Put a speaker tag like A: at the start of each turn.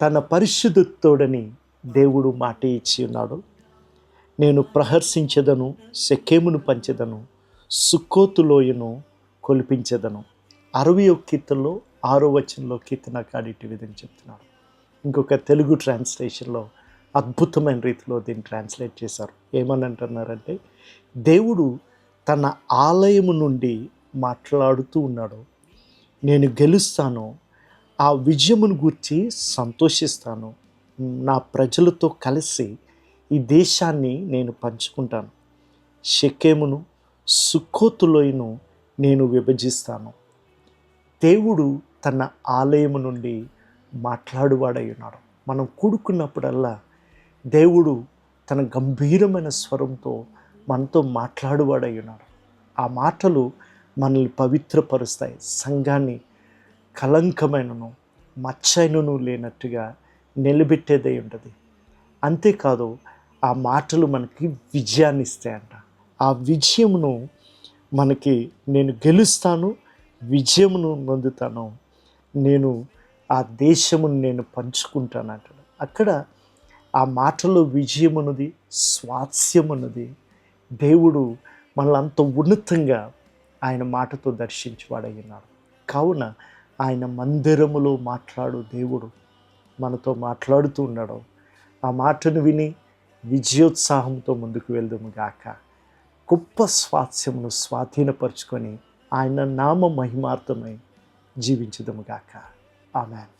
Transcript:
A: తన పరిశుద్ధతోడని దేవుడు మాట ఇచ్చి ఉన్నాడు. నేను ప్రహర్షించెదను, షెకెమును పంచెదను, సుక్కోతు లోయను కొలిపించెదను. 61 కీర్తనలో 6వ వచనంలో కీర్తనకారుడు ఇటు విధంగా చెప్తున్నాడు. ఇంకొక తెలుగు ట్రాన్స్లేషన్లో అద్భుతమైన రీతిలో దీన్ని ట్రాన్స్లేట్ చేశారు. ఏమని అంటున్నారంటే, దేవుడు తన ఆలయము నుండి మాట్లాడుతూ ఉన్నాడు. నేను గెలుస్తాను, ఆ విజయమును గూర్చి సంతోషిస్తాను, నా ప్రజలతో కలిసి ఈ దేశాన్ని నేను పంచుకుంటాను, షెకెమును సుక్కోతులోయను నేను విభజిస్తాను. దేవుడు తన ఆలయము నుండి మాట్లాడువాడై ఉన్నాడు. మనం కూడుకున్నప్పుడల్లా దేవుడు తన గంభీరమైన స్వరంతో మనతో మాట్లాడువాడై ఉన్నాడు. ఆ మాటలు మనల్ని పవిత్రపరుస్తాయి. సంఘాన్ని కలంకమైనను మచ్చైనను లేనట్టుగా నిలబెట్టేదై ఉంటుంది. అంతేకాదు, ఆ మాటలు మనకి విజయాన్ని ఇస్తాయంట. ఆ విజయమును మనకి, నేను గెలుస్తాను, విజయమును పొందుతాను, నేను ఆ దేశమును నేను పంచుకుంటాను అంటాడు. అక్కడ ఆ మాటలో విజయమున్నది, స్వాస్యమున్నది. దేవుడు మనల్ని అంత ఉన్నతంగా ఆయన మాటతో దర్శించువాడయ్యున్నాడు. కావున ఆయన మందిరములో మాట్లాడు దేవుడు మనతో మాట్లాడుతూ ఉన్నాడు. ఆ మాటను విని విజయోత్సాహంతో ముందుకు వెళ్దాము గాక. గొప్ప స్వాస్యమును స్వాధీనపరుచుకొని ఆయన నామ మహిమార్థమై జీవించుదము గాక. ఆమేన్.